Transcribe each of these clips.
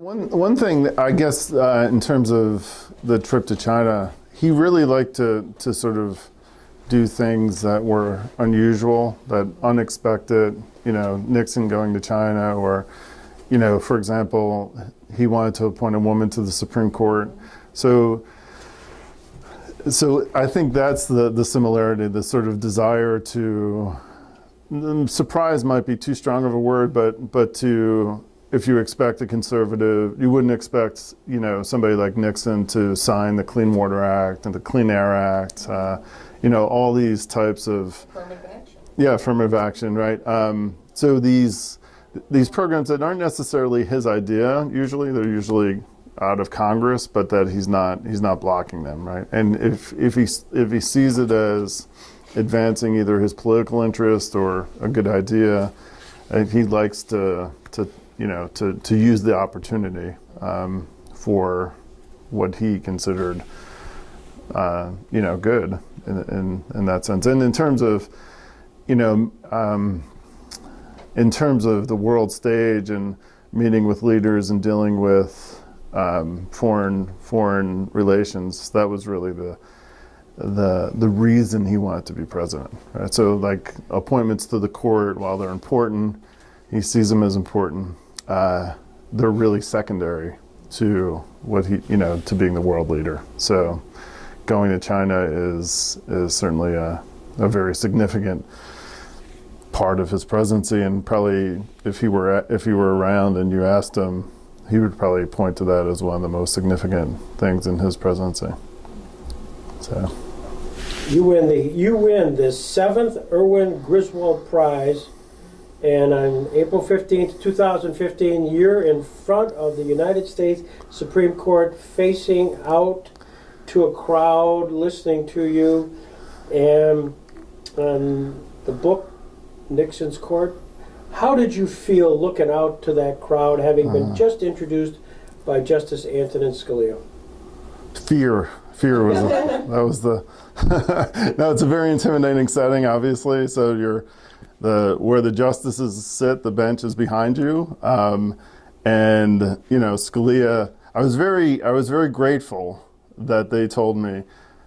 One thing that I guess in terms of the trip to China, he really liked to sort of do things that were unusual, that unexpected. Nixon going to China, or for example, he wanted to appoint a woman to the Supreme Court. So I think that's the similarity, the sort of desire to, surprise might be too strong of a word, but to, if you expect a conservative, you wouldn't expect, somebody like Nixon to sign the Clean Water Act and the Clean Air Act, all these types of Affirmative action. Yeah, affirmative action, right? So these programs that aren't necessarily his idea, they're usually out of Congress, but that he's not blocking them, right? And if he sees it as advancing either his political interest or a good idea, he likes to use the opportunity for what he considered good in that sense. And in terms of the world stage and meeting with leaders and dealing with foreign relations, that was really the reason he wanted to be president. Right? So like appointments to the court, while they're important, he sees them as important. They're really secondary to what to being the world leader. So going to China is certainly a very significant part of his presidency, and probably if he were around and you asked him, he would probably point to that as one of the most significant things in his presidency. So you win the 7th Erwin Griswold Prize, and on April 15th, 2015, you're in front of the United States Supreme Court, facing out to a crowd listening to you, and the book Nixon's Court. How did you feel looking out to that crowd, having been just introduced by Justice Antonin Scalia? Fear was no, it's a very intimidating setting, obviously. So where the justices sit, the bench is behind you, and Scalia. I was very grateful that they told me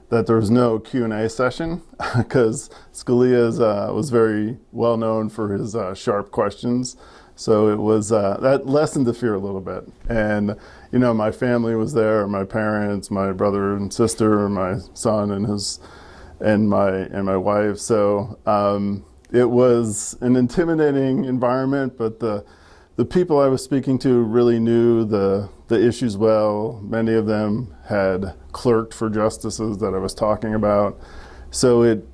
that there was no Q&A session, because Scalia was very well known for his sharp questions. So it was that lessened the fear a little bit. And my family was there, my parents, my brother and sister, my son and my wife. So it was an intimidating environment, but the people I was speaking to really knew the issues well. Many of them had clerked for justices that I was talking about. So it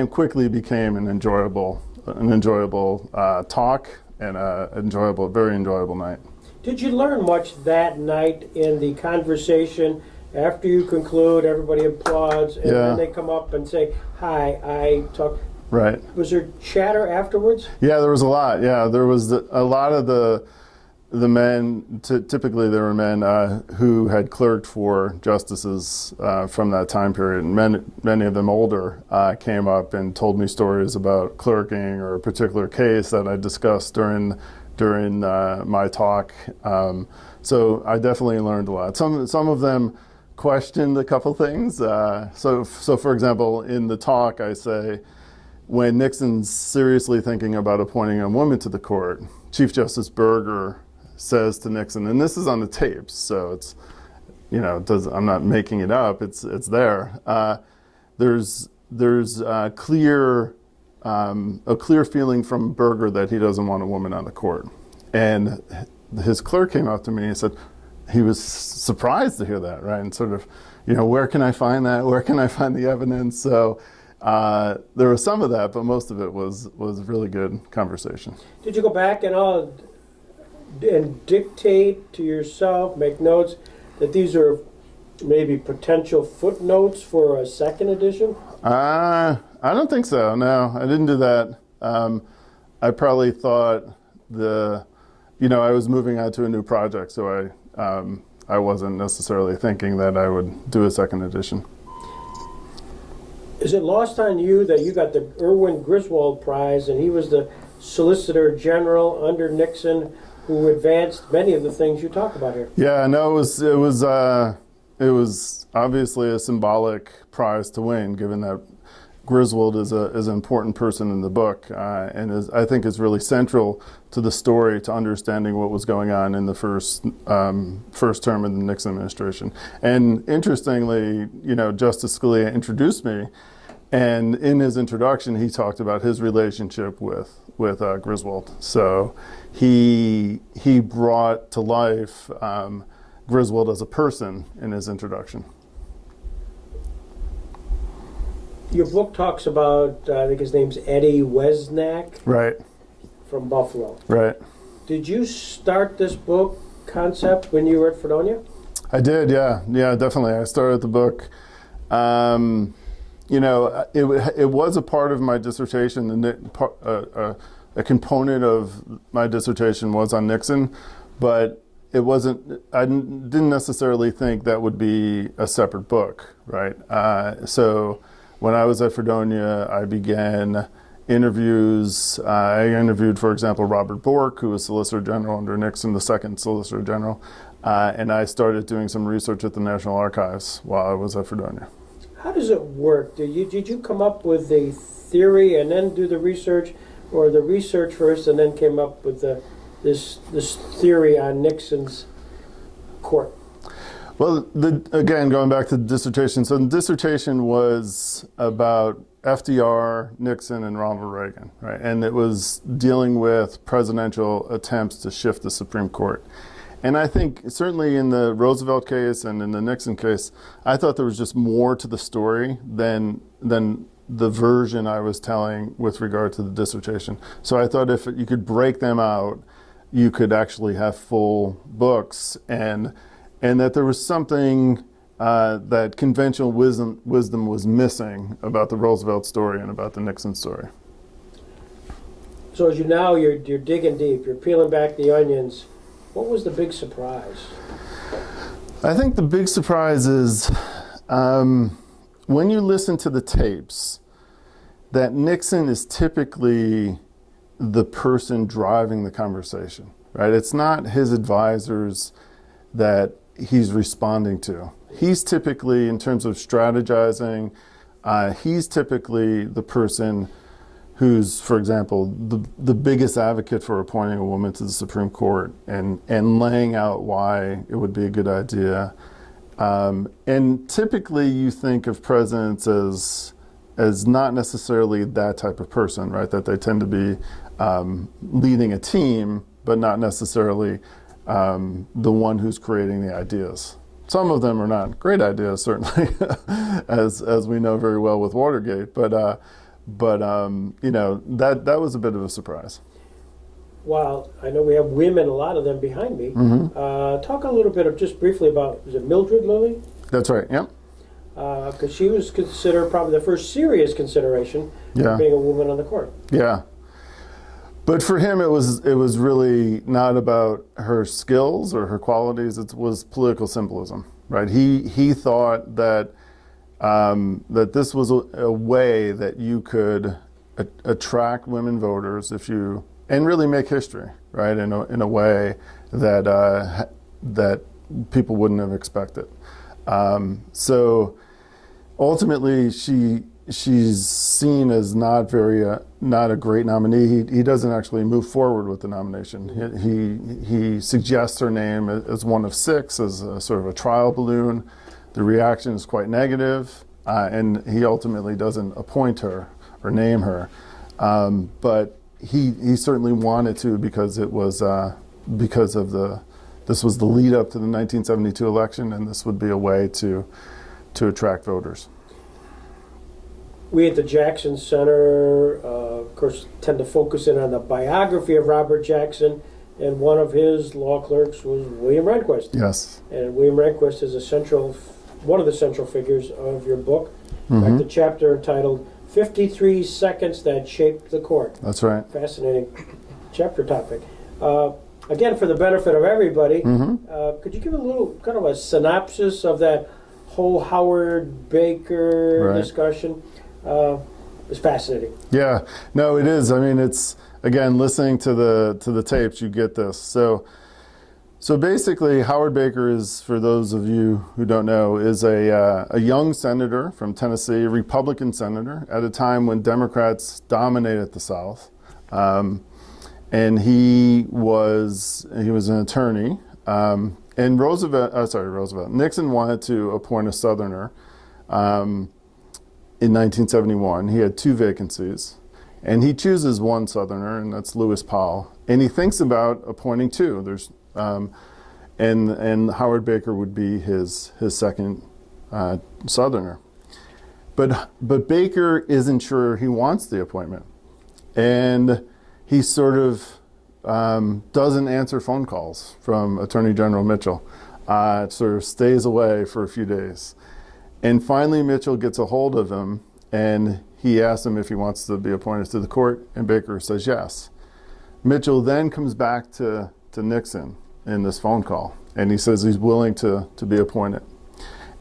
quickly became an enjoyable talk and a very enjoyable night. Did you learn much that night in the conversation? After you conclude, everybody applauds, and then they come up and say, "Hi, I talk." Right. Was there chatter afterwards? Yeah, there was a lot. Yeah, there was a lot of the men. Typically, there were men who had clerked for justices from that time period, and many of them older came up and told me stories about clerking or a particular case that I discussed during my talk. So I definitely learned a lot. Some of them questioned a couple things. So for example, in the talk, I say, when Nixon's seriously thinking about appointing a woman to the court, Chief Justice Berger says to Nixon, and this is on the tapes, so it's, I'm not making it up, it's there. There's a clear feeling from Berger that he doesn't want a woman on the court. And his clerk came up to me and said, he was surprised to hear that, right? And sort of, where can I find that? Where can I find the evidence? So there was some of that, but most of it was really good conversation. Did you go back and dictate to yourself, make notes, that these are maybe potential footnotes for a second edition? I don't think so, no. I didn't do that. I probably thought I was moving on to a new project, so I wasn't necessarily thinking that I would do a second edition. Is it lost on you that you got the Erwin Griswold Prize and he was the Solicitor General under Nixon? who advanced many of the things you talk about here. Yeah, no, it was obviously a symbolic prize to win, given that Griswold is an important person in the book, and I think is really central to the story, to understanding what was going on in the first term of the Nixon administration. And interestingly, Justice Scalia introduced me, and in his introduction, he talked about his relationship with Griswold. So he brought to life Griswold as a person in his introduction. Your book talks about, I think his name's Eddie Wesnack. Right. From Buffalo. Right. Did you start this book concept when you were at Fredonia? I did, yeah. Yeah, definitely. I started the book. It was a part of my dissertation. A component of my dissertation was on Nixon, but it wasn't. I didn't necessarily think that would be a separate book, right? So when I was at Fredonia, I began interviews. I interviewed, for example, Robert Bork, who was Solicitor General under Nixon, the second Solicitor General, and I started doing some research at the National Archives while I was at Fredonia. How does it work? Did you come up with the theory and then do the research, or the research first and then came up with this theory on Nixon's court? Well, again, going back to the dissertation. So the dissertation was about FDR, Nixon, and Ronald Reagan, right? And it was dealing with presidential attempts to shift the Supreme Court. And I think certainly in the Roosevelt case and in the Nixon case, I thought there was just more to the story than the version I was telling with regard to the dissertation. So I thought if you could break them out, you could actually have full books, and that there was something that conventional wisdom was missing about the Roosevelt story and about the Nixon story. So as you're digging deep, you're peeling back the onions. What was the big surprise? I think the big surprise is when you listen to the tapes, that Nixon is typically the person driving the conversation, right? It's not his advisors that he's responding to. He's typically, in terms of strategizing, he's typically the person who's, for example, the biggest advocate for appointing a woman to the Supreme Court and laying out why it would be a good idea. And typically you think of presidents as not necessarily that type of person, right? That they tend to be leading a team, but not necessarily the one who's creating the ideas. Some of them are not great ideas, certainly, as we know very well with Watergate. But that was a bit of a surprise. Well, I know we have women, a lot of them behind me. Mm-hmm. Talk a little bit just briefly about, was it Mildred Lilly? That's right, yep. Because she was considered probably the first serious consideration for being a woman on the court. Yeah. But for him, it was really not about her skills or her qualities. It was political symbolism, right? He thought that that this was a way that you could attract women voters and really make history, right? In a way that that people wouldn't have expected. So ultimately, she's seen as not a great nominee. He doesn't actually move forward with the nomination. He suggests her name as one of six, as a sort of a trial balloon. The reaction is quite negative, and he ultimately doesn't appoint her or name her. But he certainly wanted to, because it was because of this was the lead up to the 1972 election, and this would be a way to attract voters. We at the Jackson Center, of course, tend to focus in on the biography of Robert Jackson, and one of his law clerks was William Rehnquist. Yes. And William Rehnquist is one of the central figures of your book. In fact, the chapter entitled 53 Seconds That Shaped the Court. That's right. Fascinating chapter topic. Again, for the benefit of everybody, could you give a little kind of a synopsis of that whole Howard Baker discussion? It's fascinating. Yeah, no, it is. I mean, it's again, listening to the tapes, you get this. So basically, Howard Baker is, for those of you who don't know, is a young senator from Tennessee, a Republican senator at a time when Democrats dominated the South, and he was an attorney. And Nixon wanted to appoint a Southerner in 1971. He had 2 vacancies, and he chooses one Southerner, and that's Lewis Powell. And he thinks about appointing 2. And Howard Baker would be his second Southerner. But Baker isn't sure he wants the appointment, and he sort of doesn't answer phone calls from Attorney General Mitchell. Sort of stays away for a few days. And finally Mitchell gets a hold of him, and he asks him if he wants to be appointed to the court, and Baker says yes. Mitchell then comes back to Nixon in this phone call, and he says he's willing to be appointed.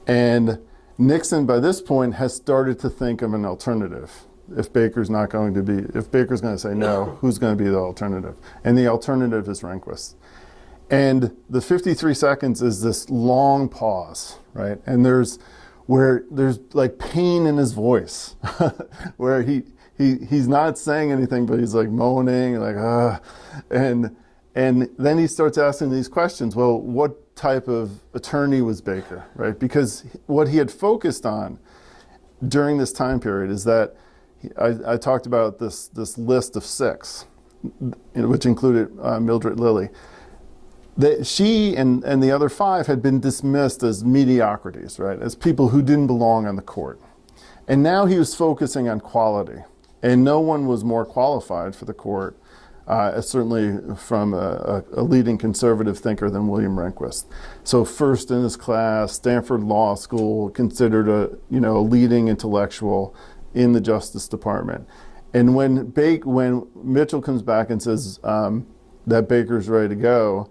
And Nixon, by this point, has started to think of an alternative. If Baker's going to say no, who's going to be the alternative? And the alternative is Rehnquist. And the 53 seconds is this long pause, right? And there's like pain in his voice, where he's not saying anything, but he's like moaning, like and then he starts asking these questions. Well, what type of attorney was Baker, right? Because what he had focused on during this time period is that I talked about this list of 6, which included Mildred Lilly. She and the other 5 had been dismissed as mediocrities, right? As people who didn't belong on the court. And now he was focusing on quality. And no one was more qualified for the court, certainly from a leading conservative thinker, than William Rehnquist. So first in his class, Stanford Law School, considered a leading intellectual in the Justice Department. And when Mitchell comes back and says that Baker's ready to go,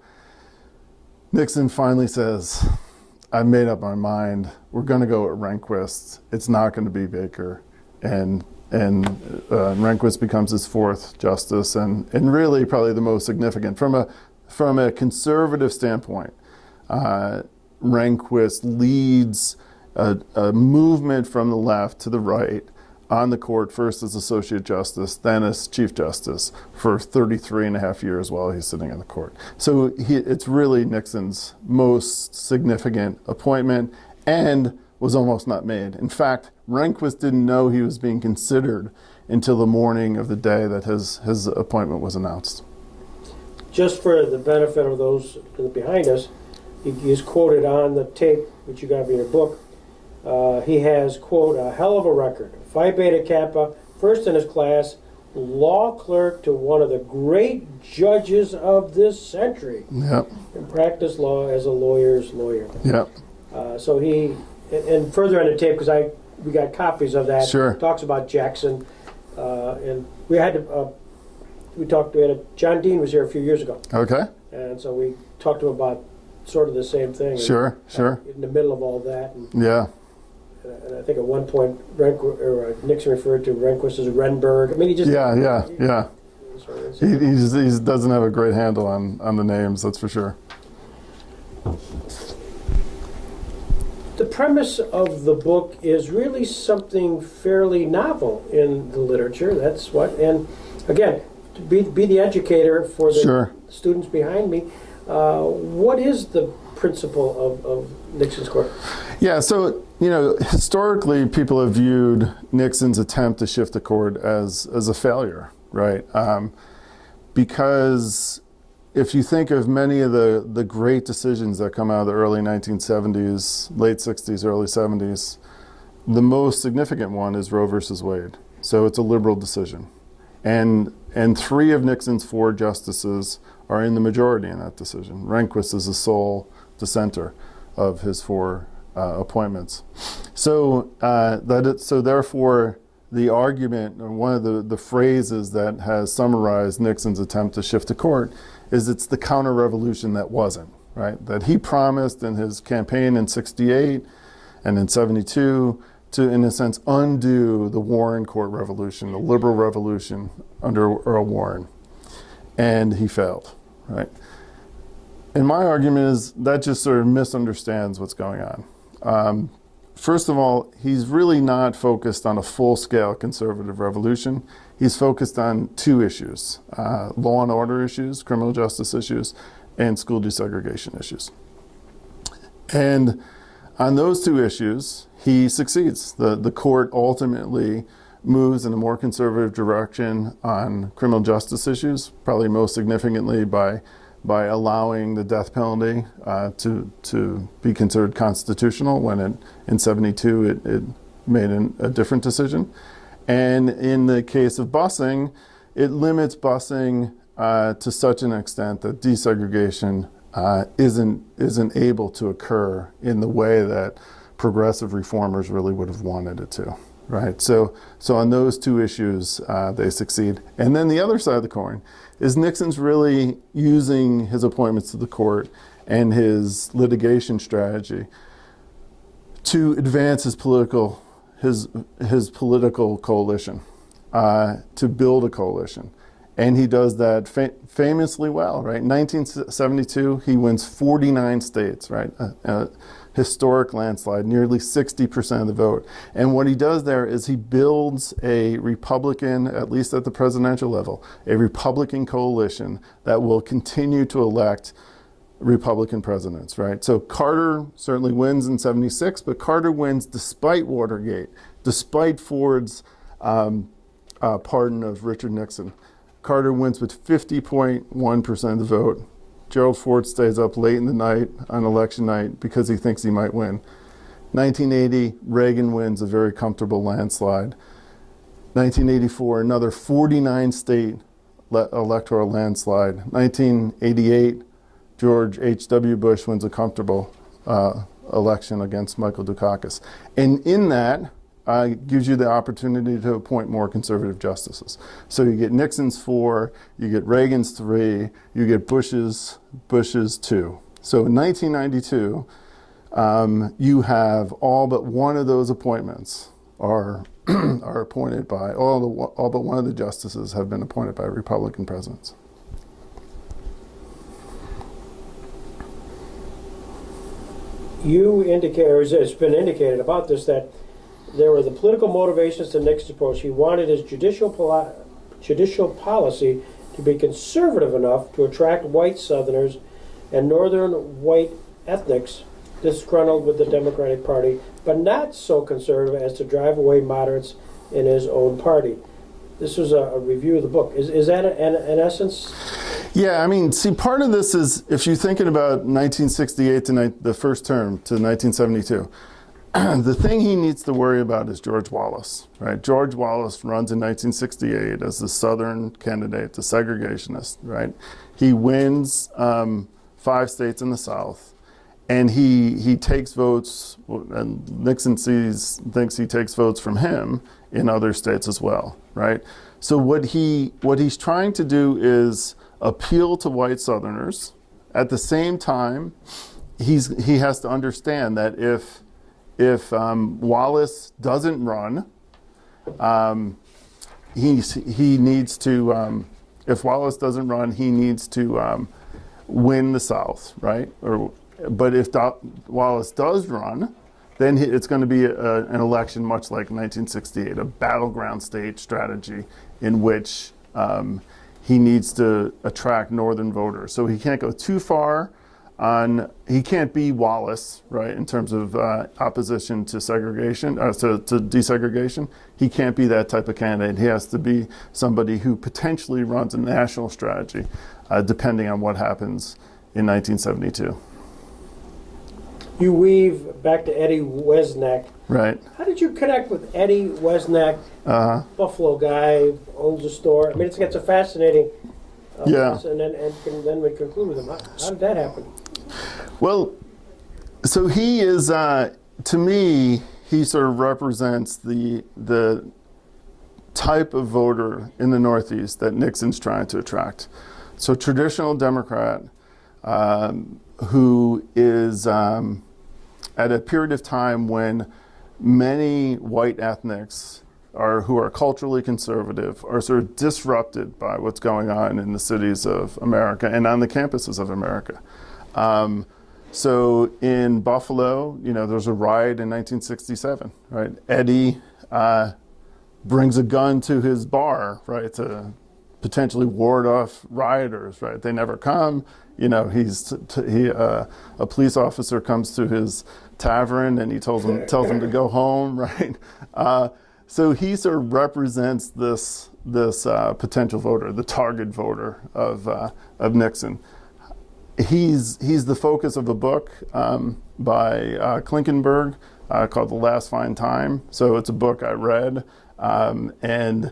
Nixon finally says, I've made up my mind. We're going to go with Rehnquist. It's not going to be Baker. And Rehnquist becomes his 4th justice, and really probably the most significant. From a conservative standpoint, Rehnquist leads a movement from the left to the right on the court, first as Associate Justice, then as Chief Justice, for 33 and a half years while he's sitting on the court. So it's really Nixon's most significant appointment, and was almost not made. In fact, Rehnquist didn't know he was being considered until the morning of the day that his appointment was announced. Just for the benefit of those behind us, he's quoted on the tape, which you got in your book. He has, quote, a hell of a record. Phi Beta Kappa, first in his class, law clerk to one of the great judges of this century. Yep. And practiced law as a lawyer's lawyer. Yep. So he, and further on the tape, because we got copies of that. Sure. Talks about Jackson, and we had John Dean was here a few years ago. Okay. And so we talked to him about sort of the same thing. Sure. In the middle of all that. And, yeah. And I think at one point Nixon referred to Rehnquist as Renberg. I mean, he just Yeah. He He doesn't have a great handle on the names, that's for sure. The premise of the book is really something fairly novel in the literature. That's what, and again, to be the educator for the Sure. students behind me, what is the principle of Nixon's court? Yeah, so, historically people have viewed Nixon's attempt to shift the court as a failure, right? Because if you think of many of the great decisions that come out of the early 1970s, late 60s, early 70s, the most significant one is Roe versus Wade. So it's a liberal decision. And 3 of Nixon's 4 justices are in the majority in that decision. Rehnquist is the sole dissenter of his 4 appointments. So therefore, the argument, or one of the phrases that has summarized Nixon's attempt to shift the court, is it's the counter-revolution that wasn't, right? That he promised in his campaign in 68 and in 72 to, in a sense, undo the Warren Court revolution, the liberal revolution under Earl Warren. and he failed, right? And my argument is that just sort of misunderstands what's going on. First of all, he's really not focused on a full-scale conservative revolution. He's focused on two issues, law and order issues, criminal justice issues, and school desegregation issues. And on those two issues, he succeeds. The court ultimately moves in a more conservative direction on criminal justice issues, probably most significantly by allowing the death penalty to be considered constitutional when in 72 it made a different decision. And in the case of busing, it limits busing to such an extent that desegregation isn't able to occur in the way that progressive reformers really would have wanted it to, right? So on those two issues, they succeed. And then the other side of the coin is Nixon's really using his appointments to the court and his litigation strategy to advance his political coalition, to build a coalition. And he does that famously well, right? In 1972, he wins 49 states, right? A historic landslide, nearly 60% of the vote. And what he does there is he builds a Republican, at least at the presidential level, a Republican coalition that will continue to elect Republican presidents, right? So Carter certainly wins in 76, but Carter wins despite Watergate, despite Ford's pardon of Richard Nixon. Carter wins with 50.1% of the vote. Gerald Ford stays up late in the night on election night because he thinks he might win. 1980, Reagan wins a very comfortable landslide. 1984, another 49 state electoral landslide. 1988, George H.W. Bush wins a comfortable election against Michael Dukakis. And in that, gives you the opportunity to appoint more conservative justices. So you get Nixon's 4, you get Reagan's 3, you get Bush's 2. So in 1992, you have all but one of those appointments are appointed by, all but one of the justices have been appointed by Republican presidents. You indicate, or it's been indicated about this, that there were the political motivations to Nixon's approach. He wanted his judicial policy to be conservative enough to attract white Southerners and northern white ethnics disgruntled with the Democratic Party, but not so conservative as to drive away moderates in his own party. This was a review of the book. Is that in essence? Yeah, I mean, see, part of this is, if you're thinking about 1968 to the first term to 1972, the thing he needs to worry about is George Wallace, right? George Wallace runs in 1968 as the Southern candidate, the segregationist, right? He wins 5 states in the South, and he takes votes, and Nixon thinks he takes votes from him in other states as well, right? So what he's trying to do is appeal to white Southerners. At the same time, he has to understand that if Wallace doesn't run, he needs to. If Wallace doesn't run, he needs to win the South, right? But if Wallace does run, then it's going to be an election much like 1968, a battleground state strategy in which he needs to attract northern voters. So he can't go too far he can't be Wallace, right, in terms of opposition to segregation, to desegregation. He can't be that type of candidate. He has to be somebody who potentially runs a national strategy, depending on what happens in 1972. You weave back to Eddie Wesnack. Right. How did you connect with Eddie Wesnack, Buffalo guy, owns a store? I mean, it's a fascinating. Yeah. And then we conclude with him. How did that happen? Well, so he is, to me, he sort of represents the type of voter in the Northeast that Nixon's trying to attract. So traditional Democrat who is at a period of time when many white ethnics who are culturally conservative are sort of disrupted by what's going on in the cities of America and on the campuses of America. So in Buffalo, there's a riot in 1967, right? Eddie brings a gun to his bar, right, to potentially ward off rioters, right? They never come. A police officer comes to his tavern and he tells him to go home, right? So he sort of represents this potential voter, the target voter of Nixon. He's the focus of a book by Klinkenberg called The Last Fine Time. So it's a book I read, and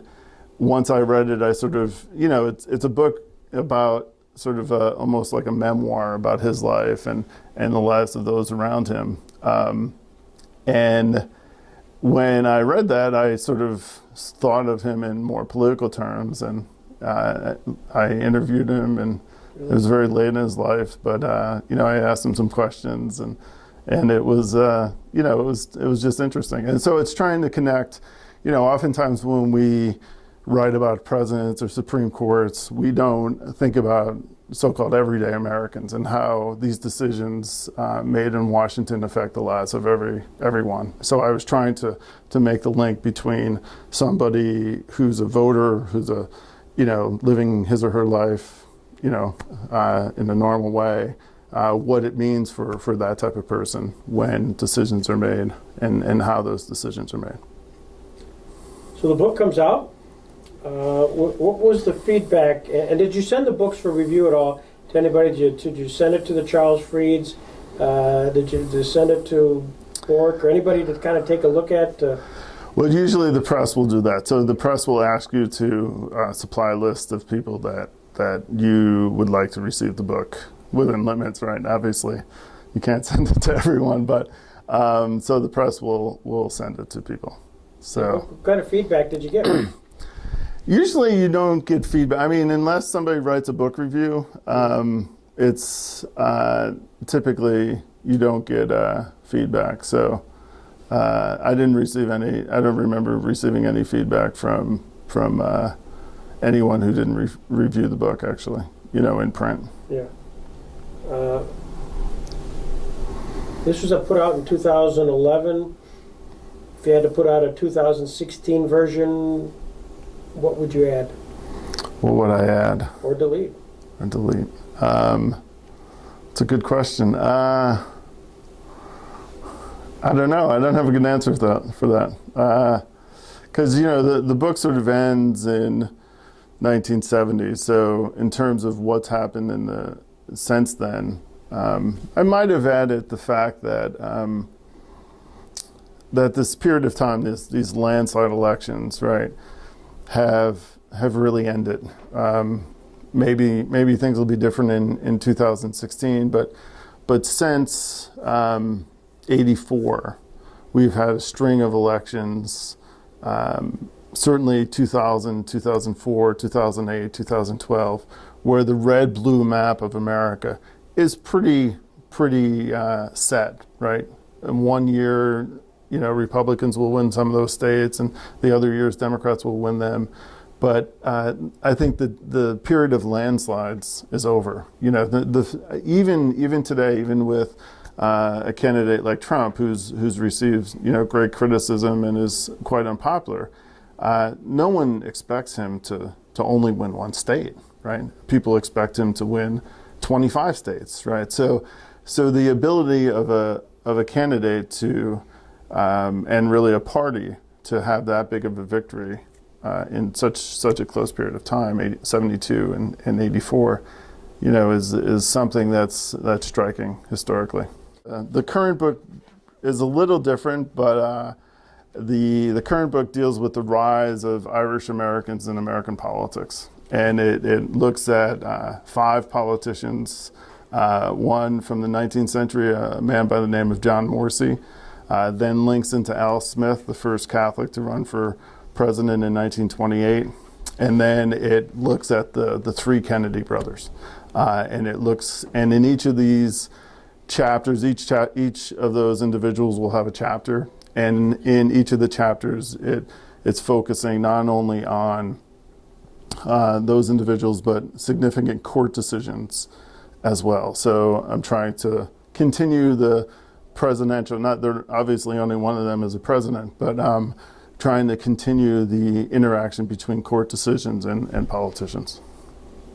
once I read it, I sort of, it's a book about sort of almost like a memoir about his life and the lives of those around him. And when I read that, I sort of thought of him in more political terms, and I interviewed him, and it was very late in his life, but I asked him some questions, and it was it was just interesting. And so it's trying to connect. Oftentimes when we write about presidents or Supreme Courts, we don't think about so-called everyday Americans and how these decisions made in Washington affect the lives of everyone. So I was trying to make the link between somebody who's a voter, who's living his or her life, in a normal way, what it means for that type of person when decisions are made and how those decisions are made. So the book comes out. What was the feedback? And did you send the books for review at all to anybody? Did you send it to the Charles Frieds? Did you send it to Bork or anybody to kind of take a look at? Well, usually the press will do that. So the press will ask you to supply a list of people that you would like to receive the book within limits, right? Obviously, you can't send it to everyone, but so the press will send it to people. So what kind of feedback did you get? Usually you don't get feedback. I mean, unless somebody writes a book review, it's typically you don't get feedback. So I didn't receive any. I don't remember receiving any feedback from anyone who didn't review the book, actually, in print. Yeah. This was put out in 2011. If you had to put out a 2016 version, what would you add? What would I add? Or delete? It's a good question. I don't know. I don't have a good answer for that. Because, the book sort of ends in 1970. So in terms of what's happened since then, I might have added the fact that that this period of time, these landslide elections, right, have really ended. Maybe things will be different in 2016, but since 84, we've had a string of elections. Certainly 2000, 2004, 2008, 2012, where the red-blue map of America is pretty set, right? In 1 year, Republicans will win some of those states, and the other years Democrats will win them. But I think that the period of landslides is over. Even today, even with a candidate like Trump, who's received great criticism and is quite unpopular, no one expects him to only win one state, right? People expect him to win 25 states, right? So the ability of a candidate to and really a party to have that big of a victory in such a close period of time, 72 and 84, is something that's striking historically. The current book is a little different, but the current book deals with the rise of Irish Americans in American politics, and it looks at 5 politicians. One from the 19th century, a man by the name of John Morsey. Then links into Al Smith, the first Catholic to run for president in 1928. And then it looks at the 3 Kennedy brothers. And in each of these chapters, each of those individuals will have a chapter. And in each of the chapters, it it's focusing not only on those individuals, but significant court decisions as well. So I'm trying to continue the presidential, not there, obviously only one of them is a president, but trying to continue the interaction between court decisions and politicians.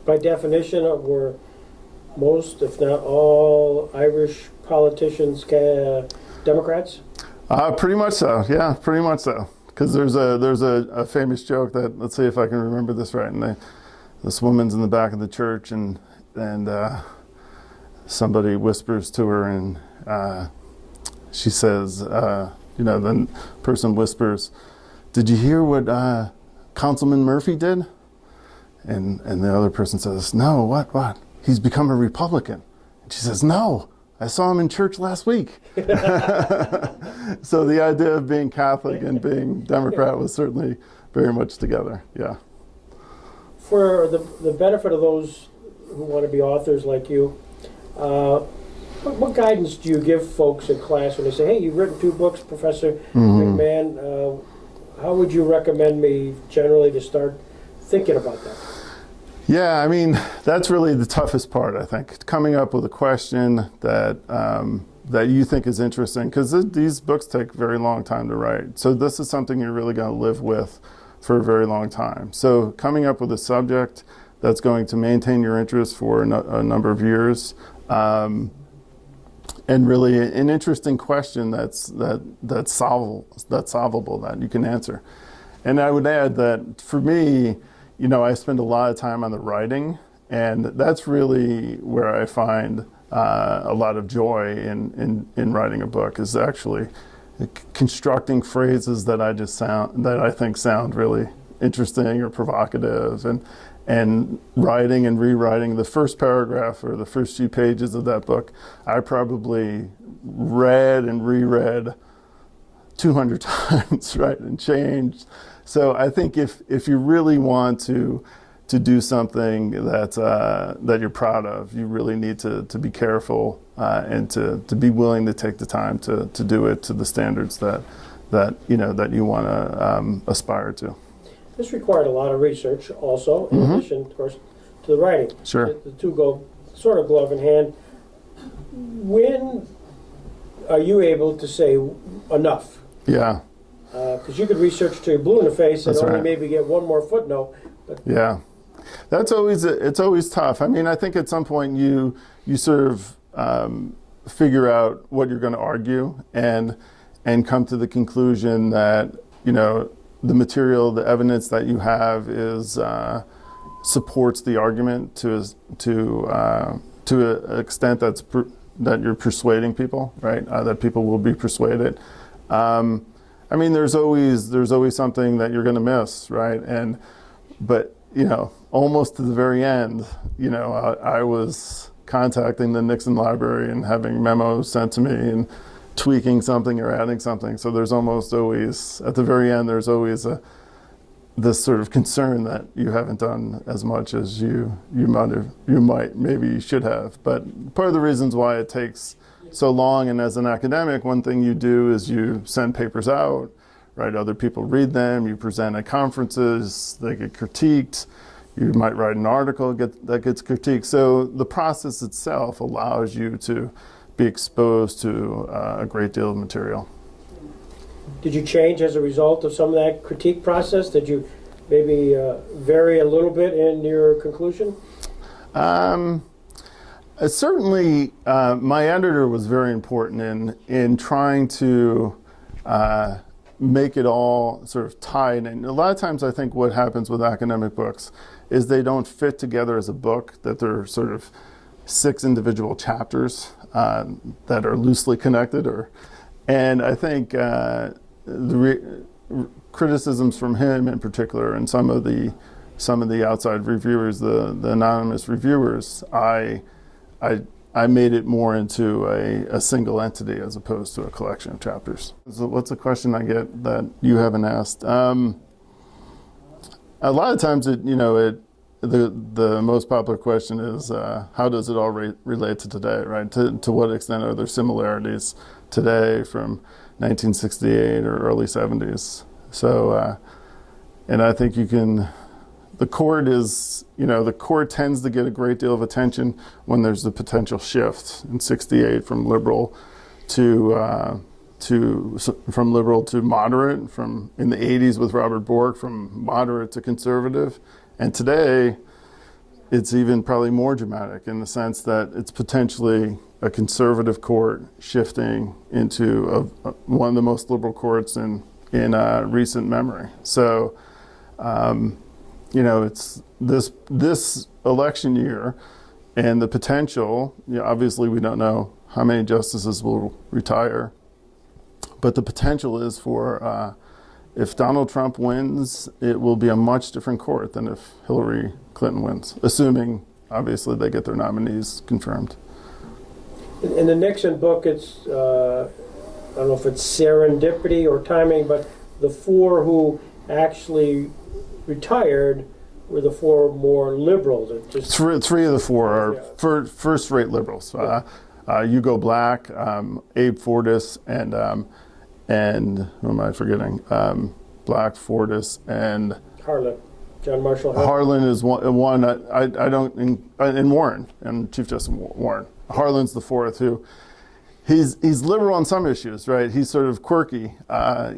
By definition, were most, if not all, Irish politicians Democrats? Pretty much so. Yeah, pretty much so. Because there's a famous joke that, let's see if I can remember this right. And this woman's in the back of the church, and somebody whispers to her, and she says, the person whispers, "Did you hear what Councilman Murphy did?" And the other person says, "No, what? He's become a Republican." And she says, "No, I saw him in church last week." So the idea of being Catholic and being Democrat was certainly very much together, yeah. For the benefit of those who want to be authors like you, what guidance do you give folks in class when they say, "Hey, you've written 2 books, Professor McMahon. How would you recommend me generally to start thinking about that?" Yeah, I mean, that's really the toughest part, I think. Coming up with a question that you think is interesting, because these books take a very long time to write. So this is something you're really going to live with for a very long time. So coming up with a subject that's going to maintain your interest for a number of years, and really an interesting question that's solvable, that you can answer. And I would add that for me, I spend a lot of time on the writing, and that's really where I find a lot of joy in writing a book, is actually constructing phrases that I think sound really interesting or provocative, and writing and rewriting the first paragraph or the first few pages of that book. I probably read and reread 200 times, right, and changed. So I think if you really want to do something that you're proud of, you really need to be careful and to be willing to take the time to do it to the standards that you want to aspire to. This required a lot of research also, in addition, of course, to the writing. Sure. The two go sort of glove in hand. When are you able to say enough? Yeah. Because you could research till you're blue in the face and That's only right. maybe get one more footnote. But Yeah, it's always tough. I mean, I think at some point you sort of figure out what you're going to argue and come to the conclusion that the material, the evidence that you have is supports the argument to an extent that you're persuading people, right? That people will be persuaded. I mean, there's always something that you're going to miss, right? But almost to the very end, I was contacting the Nixon Library and having memos sent to me and tweaking something or adding something. So there's almost always, at the very end, there's always this sort of concern that you haven't done as much as you should have. But part of the reasons why it takes so long, and as an academic, one thing you do is you send papers out, right? Other people read them, you present at conferences, they get critiqued, you might write an article that gets critiqued. So the process itself allows you to be exposed to a great deal of material. did you change as a result of some of that critique process? Did you maybe vary a little bit in your conclusion? Certainly, my editor was very important in trying to make it all sort of tied. And a lot of times I think what happens with academic books is they don't fit together as a book, that they're sort of 6 individual chapters that are loosely connected. And I think the criticisms from him in particular, and some of the outside reviewers, the anonymous reviewers, I made it more into a single entity as opposed to a collection of chapters. So what's a question I get that you haven't asked? A lot of times, the most popular question is, how does it all relate to today, right? To what extent are there similarities today from 1968 or early 70s? So and I think you can. The court is, the court tends to get a great deal of attention when there's the potential shift in '68 from liberal to moderate, from in the '80s with Robert Bork from moderate to conservative, and today it's even probably more dramatic in the sense that it's potentially a conservative court shifting into one of the most liberal courts in recent memory. So, it's this election year and the potential. Obviously, we don't know how many justices will retire, but the potential is for if Donald Trump wins, it will be a much different court than if Hillary Clinton wins, assuming obviously they get their nominees confirmed. In the Nixon book, it's I don't know if it's serendipity or timing, but the four who actually retired were the four more liberals. Three of the four are first-rate liberals. Hugo Black, Abe Fortas, and who am I forgetting? Black, Fortas, and Harlan. John Marshall Harlan is one. I don't, and Warren, and Chief Justice Warren. Harlan's the fourth, who he's liberal on some issues, right? He's sort of quirky.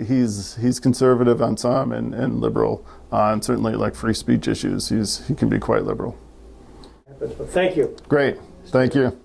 He's conservative on some and liberal on certainly like free speech issues. He can be quite liberal. Thank you. Great. Thank you.